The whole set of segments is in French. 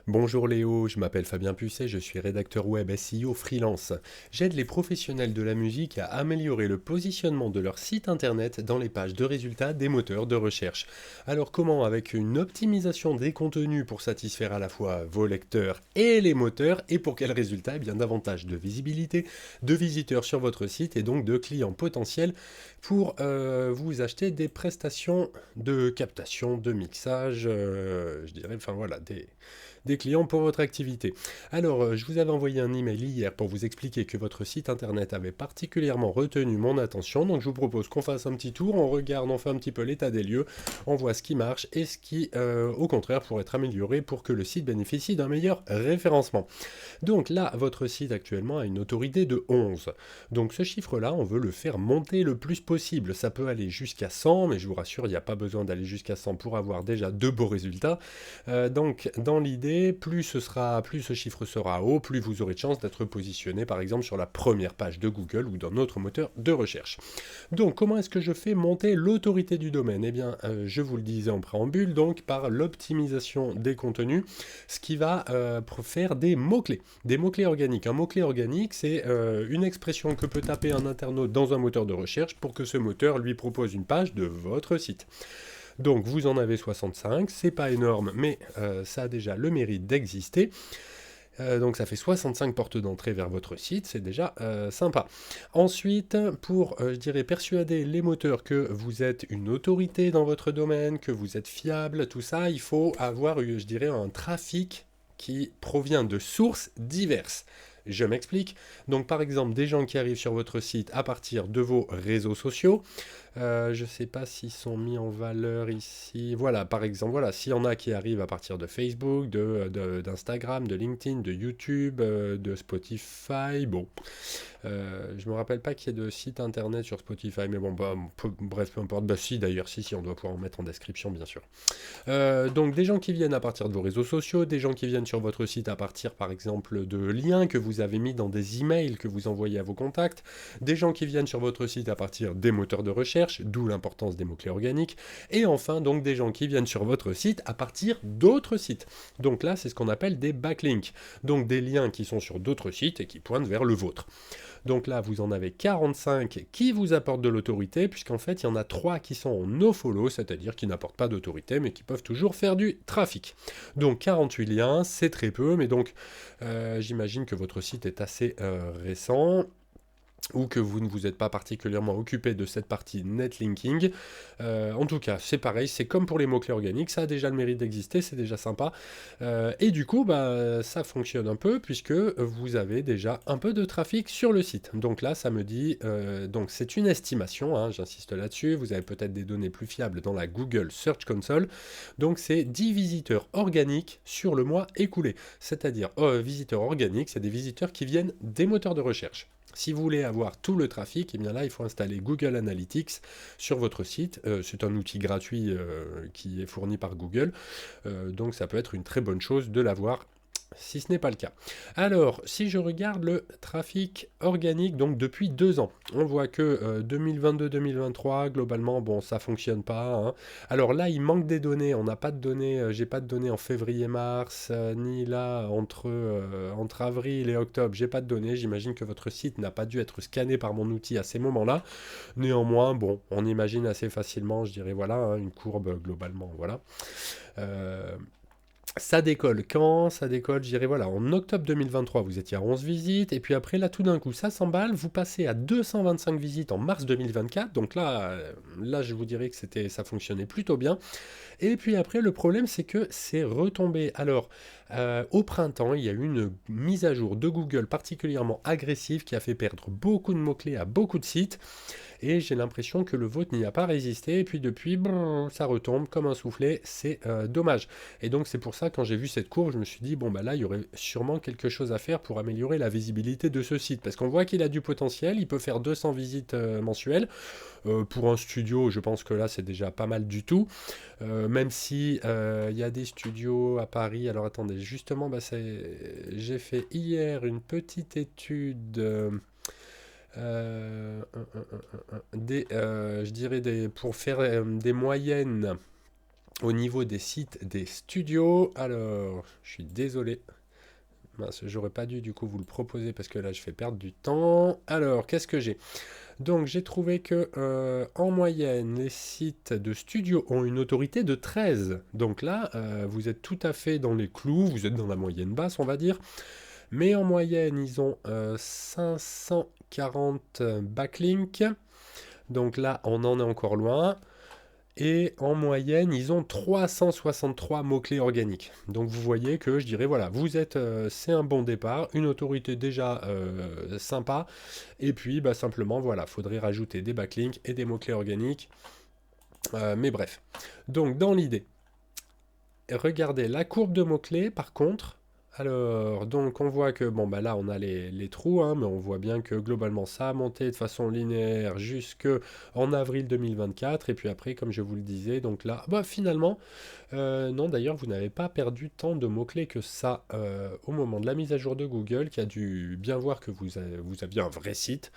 Bonjour Léo, je m'appelle Fabien Pucet, je suis rédacteur web SEO freelance. J'aide les professionnels de la musique à améliorer le positionnement de leur site internet dans les pages de résultats des moteurs de recherche. Alors comment, avec une optimisation des contenus pour satisfaire à la fois vos lecteurs et les moteurs, et pour quels résultats? Eh bien davantage de visibilité, de visiteurs sur votre site et donc de clients potentiels pour vous acheter des prestations de captation, de mixage, je dirais, enfin voilà, des clients pour votre activité. Alors, je vous avais envoyé un email hier pour vous expliquer que votre site internet avait particulièrement retenu mon attention, donc je vous propose qu'on fasse un petit tour, on regarde, on fait un petit peu l'état des lieux, on voit ce qui marche et ce qui, au contraire, pourrait être amélioré pour que le site bénéficie d'un meilleur référencement. Donc là, votre site actuellement a une autorité de 11. Donc ce chiffre-là, on veut le faire monter le plus possible. Ça peut aller jusqu'à 100, mais je vous rassure, il n'y a pas besoin d'aller jusqu'à 100 pour avoir déjà de beaux résultats. Donc dans l'idée, plus ce chiffre sera haut, plus vous aurez de chances d'être positionné par exemple sur la première page de Google ou d'un autre moteur de recherche. Donc comment est-ce que je fais monter l'autorité du domaine? Eh bien, je vous le disais en préambule, donc par l'optimisation des contenus, ce qui va faire des mots-clés organiques. Un mot-clé organique, c'est une expression que peut taper un internaute dans un moteur de recherche pour que ce moteur lui propose une page de votre site. Donc vous en avez 65, c'est pas énorme, mais ça a déjà le mérite d'exister. Donc ça fait 65 portes d'entrée vers votre site, c'est déjà sympa. Ensuite, pour, je dirais, persuader les moteurs que vous êtes une autorité dans votre domaine, que vous êtes fiable, tout ça, il faut avoir, je dirais, un trafic qui provient de sources diverses. Je m'explique. Donc par exemple, des gens qui arrivent sur votre site à partir de vos réseaux sociaux, je ne sais pas s'ils sont mis en valeur ici. Voilà, par exemple, voilà, s'il y en a qui arrivent à partir de Facebook, d'Instagram, de LinkedIn, de YouTube, de Spotify, bon. Je me rappelle pas qu'il y ait de site internet sur Spotify, mais bon, bah, bref, peu importe. Bah si, d'ailleurs, si, on doit pouvoir en mettre en description, bien sûr. Donc des gens qui viennent à partir de vos réseaux sociaux, des gens qui viennent sur votre site à partir par exemple de liens que vous avez mis dans des emails que vous envoyez à vos contacts, des gens qui viennent sur votre site à partir des moteurs de recherche, d'où l'importance des mots-clés organiques, et enfin donc des gens qui viennent sur votre site à partir d'autres sites. Donc là c'est ce qu'on appelle des backlinks, donc des liens qui sont sur d'autres sites et qui pointent vers le vôtre. Donc là, vous en avez 45 qui vous apportent de l'autorité, puisqu'en fait, il y en a 3 qui sont en no-follow, c'est-à-dire qui n'apportent pas d'autorité, mais qui peuvent toujours faire du trafic. Donc 48 liens, c'est très peu, mais donc j'imagine que votre site est assez récent ou que vous ne vous êtes pas particulièrement occupé de cette partie netlinking. En tout cas, c'est pareil, c'est comme pour les mots-clés organiques, ça a déjà le mérite d'exister, c'est déjà sympa. Et du coup, bah, ça fonctionne un peu puisque vous avez déjà un peu de trafic sur le site. Donc là, ça me dit, donc c'est une estimation, hein, j'insiste là-dessus, vous avez peut-être des données plus fiables dans la Google Search Console. Donc c'est 10 visiteurs organiques sur le mois écoulé. C'est-à-dire, visiteurs organiques, c'est des visiteurs qui viennent des moteurs de recherche. Si vous voulez avoir tout le trafic, eh bien là, il faut installer Google Analytics sur votre site. C'est un outil gratuit qui est fourni par Google. Donc ça peut être une très bonne chose de l'avoir si ce n'est pas le cas. Alors, si je regarde le trafic organique, donc depuis 2 ans, on voit que 2022-2023, globalement, bon, ça fonctionne pas, hein. Alors là, il manque des données. On n'a pas de données, j'ai pas de données en février-mars, ni là entre avril et octobre, j'ai pas de données. J'imagine que votre site n'a pas dû être scanné par mon outil à ces moments-là. Néanmoins, bon, on imagine assez facilement, je dirais, voilà, hein, une courbe globalement, voilà. Euh, Ça décolle quand? Ça décolle, je dirais, voilà, en octobre 2023, vous étiez à 11 visites, et puis après, là, tout d'un coup, ça s'emballe, vous passez à 225 visites en mars 2024, donc là, je vous dirais que ça fonctionnait plutôt bien. Et puis après, le problème, c'est que c'est retombé. Alors, au printemps, il y a eu une mise à jour de Google particulièrement agressive qui a fait perdre beaucoup de mots-clés à beaucoup de sites. Et j'ai l'impression que le vôtre n'y a pas résisté. Et puis depuis, bon, ça retombe comme un soufflet. C'est dommage. Et donc c'est pour ça, quand j'ai vu cette courbe, je me suis dit, bon, bah là, il y aurait sûrement quelque chose à faire pour améliorer la visibilité de ce site. Parce qu'on voit qu'il a du potentiel. Il peut faire 200 visites mensuelles. Pour un studio, je pense que là, c'est déjà pas mal du tout. Même si il y a des studios à Paris. Alors attendez, justement, bah, j'ai fait hier une petite étude. Je dirais pour faire des moyennes Au niveau des sites des studios, alors, je suis désolé. Mince, j'aurais pas dû du coup vous le proposer parce que là je fais perdre du temps. Alors, qu'est-ce que j'ai? Donc j'ai trouvé que en moyenne, les sites de studio ont une autorité de 13. Donc là, vous êtes tout à fait dans les clous, vous êtes dans la moyenne basse, on va dire. Mais en moyenne, ils ont 540 backlinks. Donc là, on en est encore loin. Et en moyenne, ils ont 363 mots-clés organiques. Donc vous voyez que je dirais, voilà, vous êtes, c'est un bon départ, une autorité déjà sympa. Et puis, bah, simplement, voilà, faudrait rajouter des backlinks et des mots-clés organiques. Mais bref. Donc dans l'idée, regardez la courbe de mots-clés, par contre. Alors, donc on voit que, bon, bah là on a les trous, hein, mais on voit bien que globalement ça a monté de façon linéaire jusque en avril 2024, et puis après, comme je vous le disais, donc là, bah finalement, non d'ailleurs, vous n'avez pas perdu tant de mots-clés que ça au moment de la mise à jour de Google, qui a dû bien voir que vous aviez un vrai site,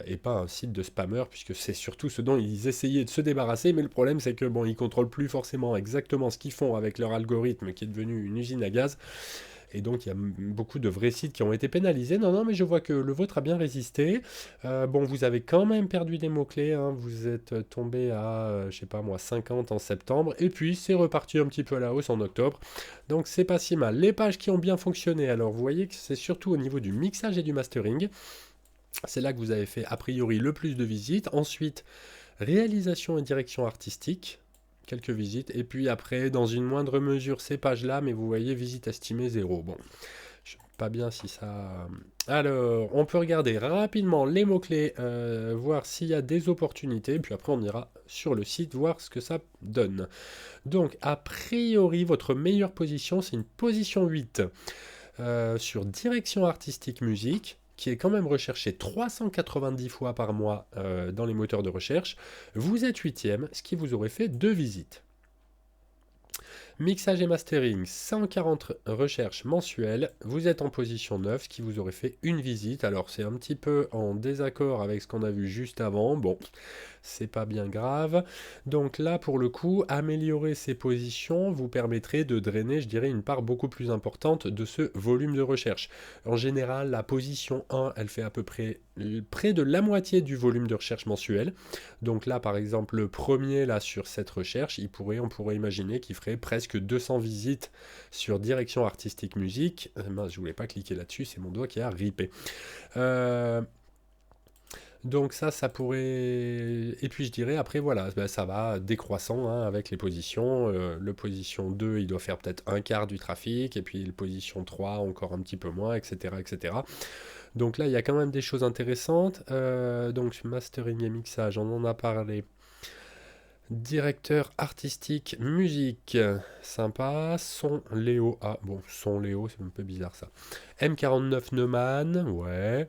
et pas un site de spammer, puisque c'est surtout ce dont ils essayaient de se débarrasser, mais le problème c'est que, bon, ils contrôlent plus forcément exactement ce qu'ils font avec leur algorithme qui est devenu une usine à gaz. Et donc il y a beaucoup de vrais sites qui ont été pénalisés. Non, non, mais je vois que le vôtre a bien résisté. Bon, vous avez quand même perdu des mots-clés, hein. Vous êtes tombé à, je sais pas moi, 50 en septembre. Et puis c'est reparti un petit peu à la hausse en octobre. Donc c'est pas si mal. Les pages qui ont bien fonctionné, alors vous voyez que c'est surtout au niveau du mixage et du mastering. C'est là que vous avez fait a priori le plus de visites. Ensuite, réalisation et direction artistique, quelques visites. Et puis après, dans une moindre mesure, ces pages-là, mais vous voyez, visite estimée 0. Bon, je sais pas bien si ça... Alors, on peut regarder rapidement les mots-clés, voir s'il y a des opportunités. Puis après, on ira sur le site, voir ce que ça donne. Donc, a priori, votre meilleure position, c'est une position 8 sur direction artistique musique, qui est quand même recherché 390 fois par mois dans les moteurs de recherche. Vous êtes 8e, ce qui vous aurait fait 2 visites. Mixage et mastering, 140 recherches mensuelles. Vous êtes en position 9, ce qui vous aurait fait une visite. Alors c'est un petit peu en désaccord avec ce qu'on a vu juste avant. Bon, c'est pas bien grave. Donc là, pour le coup, améliorer ces positions vous permettrait de drainer, je dirais, une part beaucoup plus importante de ce volume de recherche. En général, la position 1, elle fait à peu près de la moitié du volume de recherche mensuel. Donc là, par exemple, le premier, là, sur cette recherche, on pourrait imaginer qu'il ferait presque 200 visites sur direction artistique musique. Mince, je voulais pas cliquer là-dessus, c'est mon doigt qui a ripé. Donc ça pourrait... Et puis je dirais, après, voilà, ben, ça va décroissant hein, avec les positions. Le position 2, il doit faire peut-être un quart du trafic, et puis le position 3, encore un petit peu moins, etc. etc. Donc là, il y a quand même des choses intéressantes. Donc mastering et mixage, on en a parlé. Directeur artistique, musique, sympa. Son Léo, ah bon, son Léo, c'est un peu bizarre ça. M49 Neumann, ouais.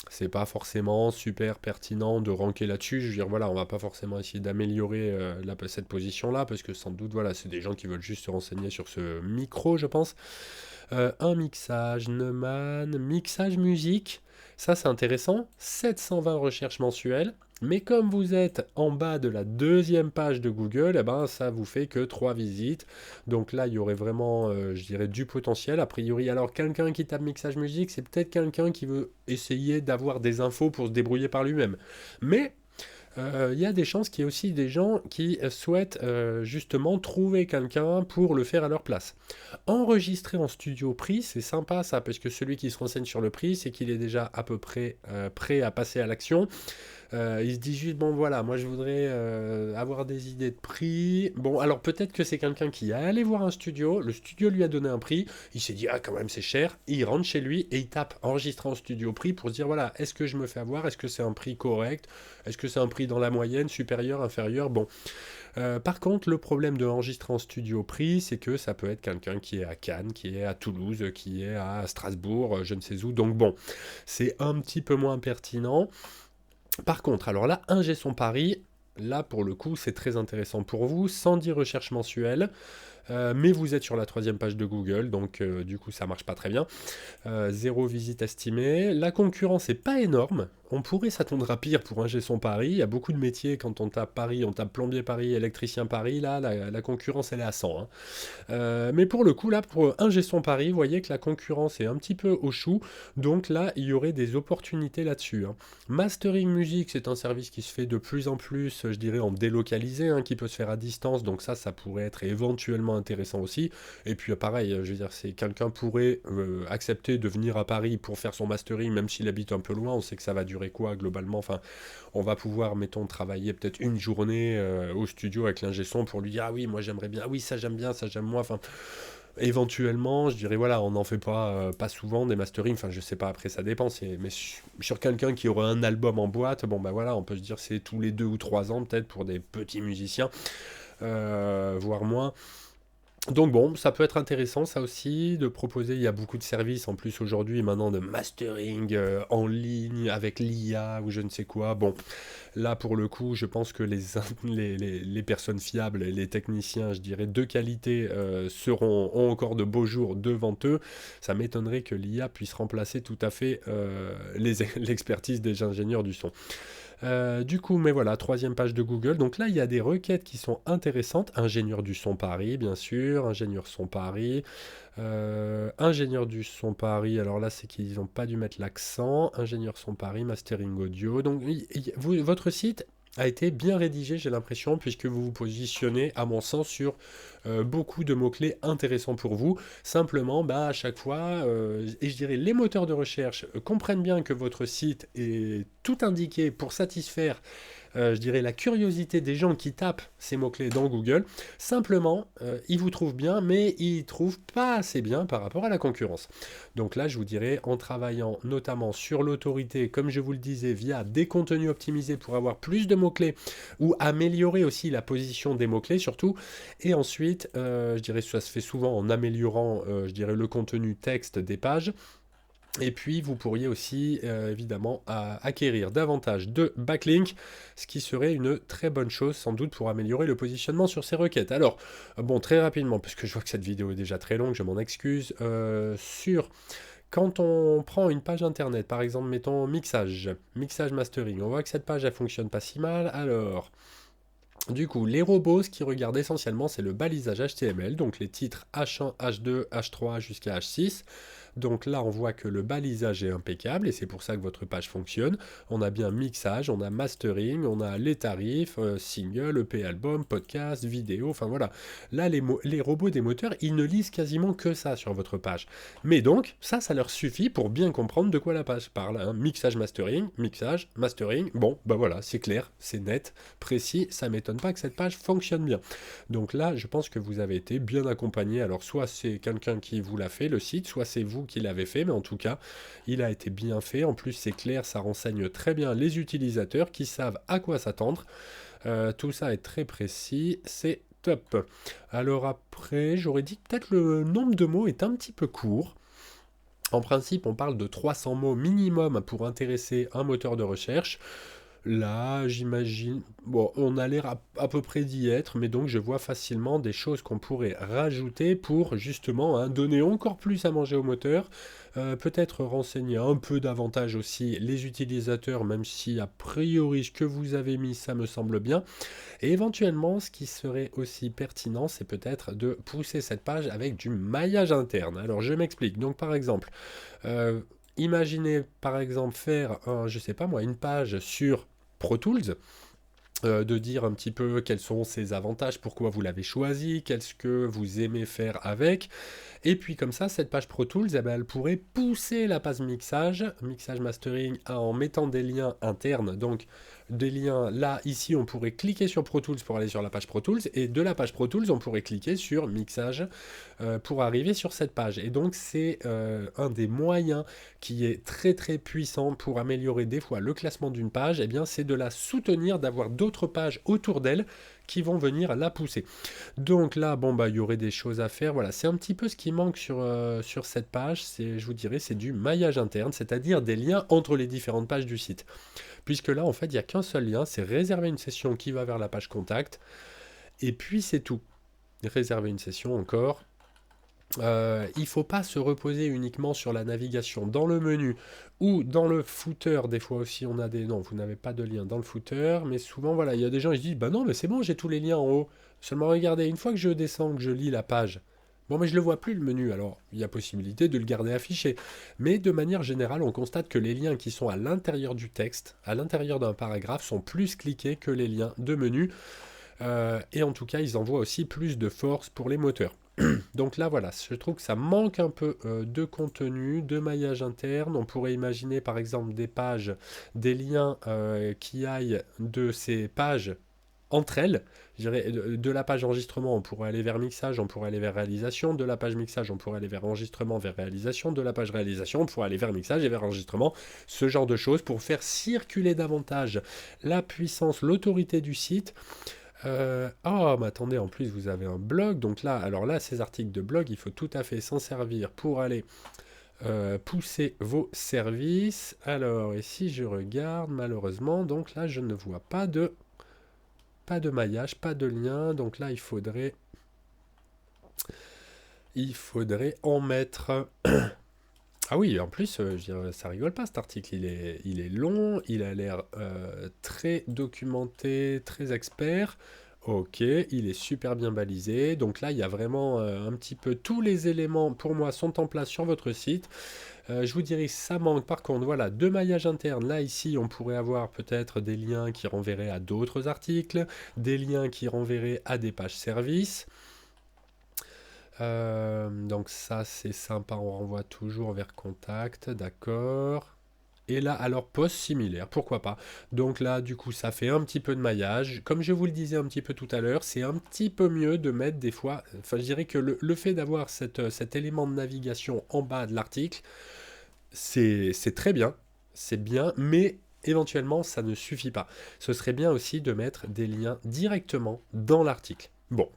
C'est pas forcément super pertinent de ranker là-dessus. Je veux dire, voilà, on va pas forcément essayer d'améliorer cette position-là, parce que sans doute, voilà, c'est des gens qui veulent juste se renseigner sur ce micro, je pense. Un mixage, Neumann, mixage musique, ça c'est intéressant. 720 recherches mensuelles. Mais comme vous êtes en bas de la deuxième page de Google, eh ben, ça vous fait que 3 visites. Donc là, il y aurait vraiment, je dirais, du potentiel. A priori, alors quelqu'un qui tape mixage musique, c'est peut-être quelqu'un qui veut essayer d'avoir des infos pour se débrouiller par lui-même. Mais il y a des chances qu'il y ait aussi des gens qui souhaitent justement trouver quelqu'un pour le faire à leur place. Enregistrer en studio prix, c'est sympa ça, parce que celui qui se renseigne sur le prix, c'est qu'il est déjà à peu près prêt à passer à l'action. Il se dit juste, bon voilà, moi je voudrais avoir des idées de prix. Bon, alors peut-être que c'est quelqu'un qui est allé voir un studio, le studio lui a donné un prix, il s'est dit, ah quand même c'est cher, il rentre chez lui et il tape enregistrer en studio prix pour se dire, voilà, est-ce que je me fais avoir, est-ce que c'est un prix correct, est-ce que c'est un prix dans la moyenne, supérieur, inférieur, bon. Par contre, le problème de enregistrer en studio prix, c'est que ça peut être quelqu'un qui est à Cannes, qui est à Toulouse, qui est à Strasbourg, je ne sais où, donc bon, c'est un petit peu moins pertinent. Par contre, alors là, ingé son pari, là pour le coup c'est très intéressant pour vous, 110 recherches mensuelles, mais vous êtes sur la 3e page de Google, donc du coup ça marche pas très bien. 0 visite estimée. La concurrence est pas énorme, on pourrait s'attendre à pire pour ingé son Paris. Il y a beaucoup de métiers, quand on tape Paris, on tape plombier Paris, électricien Paris, là, la concurrence, elle est à 100, hein. Mais pour le coup, là, pour ingé son Paris, vous voyez que la concurrence est un petit peu au chou, donc là, il y aurait des opportunités là-dessus, hein. Mastering musique, c'est un service qui se fait de plus en plus, je dirais, en délocalisé, hein, qui peut se faire à distance, donc ça pourrait être éventuellement intéressant aussi. Et puis pareil, je veux dire, c'est quelqu'un pourrait accepter de venir à Paris pour faire son mastering, même s'il habite un peu loin, on sait que ça va durer quoi globalement, enfin, on va pouvoir, mettons, travailler peut-être une journée au studio avec l'ingé son pour lui dire, ah oui, moi j'aimerais bien, ah oui, ça j'aime bien, ça j'aime moins, enfin, éventuellement, je dirais, voilà, on n'en fait pas souvent des masterings, enfin, je sais pas, après ça dépend, mais sur quelqu'un qui aurait un album en boîte, bon, bah voilà, on peut se dire c'est tous les 2 ou 3 ans, peut-être, pour des petits musiciens, voire moins. Donc bon, ça peut être intéressant ça aussi, de proposer, il y a beaucoup de services en plus aujourd'hui maintenant de mastering en ligne avec l'IA ou je ne sais quoi. Bon, là pour le coup, je pense que les personnes fiables, les techniciens, je dirais, de qualité ont encore de beaux jours devant eux. Ça m'étonnerait que l'IA puisse remplacer tout à fait l'expertise des ingénieurs du son. Du coup, mais voilà, troisième page de Google. Donc là, il y a des requêtes qui sont intéressantes. Ingénieur du son Paris, bien sûr. Ingénieur son Paris. Ingénieur du son Paris. Alors là, c'est qu'ils n'ont pas dû mettre l'accent. Ingénieur son Paris, mastering audio. Donc, votre site a été bien rédigé, j'ai l'impression, puisque vous vous positionnez, à mon sens, sur beaucoup de mots-clés intéressants pour vous. Simplement, bah, à chaque fois, et je dirais les moteurs de recherche comprennent bien que votre site est tout indiqué pour satisfaire, je dirais, la curiosité des gens qui tapent ces mots-clés dans Google. Simplement, ils vous trouvent bien, mais ils ne trouvent pas assez bien par rapport à la concurrence. Donc là, je vous dirais, en travaillant notamment sur l'autorité, comme je vous le disais, via des contenus optimisés pour avoir plus de mots-clés, ou améliorer aussi la position des mots-clés surtout, et ensuite, je dirais, ça se fait souvent en améliorant, je dirais, le contenu texte des pages. Et puis, vous pourriez aussi, évidemment, acquérir davantage de backlinks, ce qui serait une très bonne chose, sans doute, pour améliorer le positionnement sur ces requêtes. Alors, bon, très rapidement, parce que je vois que cette vidéo est déjà très longue, je m'en excuse, quand on prend une page internet, par exemple, mettons mixage mastering, on voit que cette page, elle fonctionne pas si mal, alors... Du coup, les robots, ce qu'ils regardent essentiellement, c'est le balisage HTML, donc les titres H1, H2, H3 jusqu'à H6. Donc là, on voit que le balisage est impeccable et c'est pour ça que votre page fonctionne. On a bien mixage, on a mastering, on a les tarifs, single, EP album, podcast, vidéo, enfin voilà. Là, les robots des moteurs, ils ne lisent quasiment que ça sur votre page. Mais donc, ça leur suffit pour bien comprendre de quoi la page parle, hein. Mixage, mastering, bon, bah voilà, c'est clair, c'est net, précis, ça m'étonne pas que cette page fonctionne bien. Donc là, je pense que vous avez été bien accompagné. Alors soit c'est quelqu'un qui vous l'a fait, le site, soit c'est vous qui l'avez fait, mais en tout cas, il a été bien fait. En plus, c'est clair, ça renseigne très bien les utilisateurs qui savent à quoi s'attendre. Tout ça est très précis, c'est top. Alors après, j'aurais dit que peut-être le nombre de mots est un petit peu court. En principe, on parle de 300 mots minimum pour intéresser un moteur de recherche. Là, j'imagine, bon, on a l'air à peu près d'y être, mais donc je vois facilement des choses qu'on pourrait rajouter pour justement, hein, donner encore plus à manger au moteur, peut-être renseigner un peu davantage aussi les utilisateurs, même si a priori ce que vous avez mis, ça me semble bien. Et éventuellement, ce qui serait aussi pertinent, c'est peut-être de pousser cette page avec du maillage interne. Alors je m'explique. Donc par exemple, imaginez par exemple faire, je sais pas moi, une page sur Pro Tools, de dire un petit peu quels sont ses avantages, pourquoi vous l'avez choisi, qu'est-ce que vous aimez faire avec, et puis comme ça, cette page Pro Tools, eh ben, elle pourrait pousser la page mixage mastering, en mettant des liens internes, donc des liens là, ici, on pourrait cliquer sur Pro Tools pour aller sur la page Pro Tools, et de la page Pro Tools, on pourrait cliquer sur mixage pour arriver sur cette page. Et donc c'est un des moyens qui est très très puissant pour améliorer des fois le classement d'une page, et bien c'est de la soutenir, d'avoir d'autres pages autour d'elle qui vont venir la pousser. Donc là, bon bah il y aurait des choses à faire. Voilà, c'est un petit peu ce qui manque sur cette page. C'est, je vous dirais, c'est du maillage interne, c'est-à-dire des liens entre les différentes pages du site. Puisque là, en fait, il n'y a qu'un seul lien, c'est réserver une session qui va vers la page contact. Et puis c'est tout. Réserver une session encore. Il ne faut pas se reposer uniquement sur la navigation dans le menu ou dans le footer. Des fois aussi, on a des... Non, vous n'avez pas de lien dans le footer, mais souvent, voilà, il y a des gens qui se disent, bah non, mais c'est bon, j'ai tous les liens en haut. Seulement, regardez, une fois que je descends, que je lis la page, bon, mais je ne le vois plus, le menu. Alors, il y a possibilité de le garder affiché. Mais de manière générale, on constate que les liens qui sont à l'intérieur du texte, à l'intérieur d'un paragraphe, sont plus cliqués que les liens de menu. Et en tout cas, ils envoient aussi plus de force pour les moteurs. Donc là, voilà, je trouve que ça manque un peu de contenu, de maillage interne. On pourrait imaginer par exemple des pages, des liens qui aillent de ces pages entre elles. Je dirais, de la page enregistrement, on pourrait aller vers mixage, on pourrait aller vers réalisation. De la page mixage, on pourrait aller vers enregistrement, vers réalisation. De la page réalisation, on pourrait aller vers mixage et vers enregistrement. Ce genre de choses pour faire circuler davantage la puissance, l'autorité du site. Oh, mais attendez, en plus vous avez un blog, donc là, alors là, ces articles de blog, il faut tout à fait s'en servir pour aller pousser vos services. Alors, et si je regarde, malheureusement, donc là, je ne vois pas de maillage, pas de lien, donc là, il faudrait en mettre. Ah oui, en plus, je veux dire, ça rigole pas cet article, il est long, il a l'air très documenté, très expert. Ok, il est super bien balisé. Donc là, il y a vraiment un petit peu tous les éléments pour moi sont en place sur votre site. Je vous dirais ça manque par contre, voilà, de maillage interne. Là, ici, on pourrait avoir peut-être des liens qui renverraient à d'autres articles, des liens qui renverraient à des pages services. Donc ça c'est sympa, on renvoie toujours vers contact, d'accord. Et là, alors poste similaire, pourquoi pas. Donc là, du coup, ça fait un petit peu de maillage. Comme je vous le disais un petit peu tout à l'heure, c'est un petit peu mieux de mettre des fois, enfin je dirais que le fait d'avoir cet élément de navigation en bas de l'article, c'est très bien, c'est bien, mais éventuellement, ça ne suffit pas. Ce serait bien aussi de mettre des liens directement dans l'article. Bon,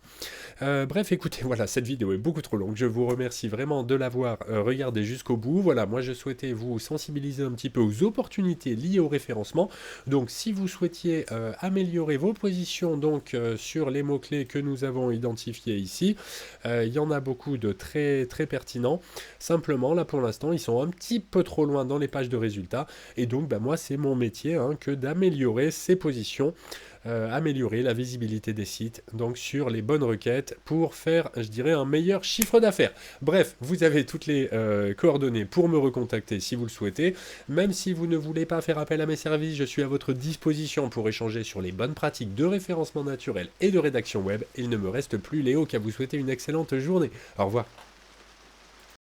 bref, écoutez, voilà, cette vidéo est beaucoup trop longue. Je vous remercie vraiment de l'avoir regardée jusqu'au bout. Voilà, moi je souhaitais vous sensibiliser un petit peu aux opportunités liées au référencement. Donc, si vous souhaitiez améliorer vos positions donc sur les mots-clés que nous avons identifiés ici, il y en a beaucoup de très très pertinents. Simplement, là pour l'instant, ils sont un petit peu trop loin dans les pages de résultats. Et donc, bah, moi, c'est mon métier hein, que d'améliorer ces positions. Améliorer la visibilité des sites donc sur les bonnes requêtes pour faire, je dirais, un meilleur chiffre d'affaires. Bref, vous avez toutes les coordonnées pour me recontacter si vous le souhaitez. Même si vous ne voulez pas faire appel à mes services, je suis à votre disposition pour échanger sur les bonnes pratiques de référencement naturel et de rédaction web. Il ne me reste plus, Léo, qu'à vous souhaiter une excellente journée. Au revoir.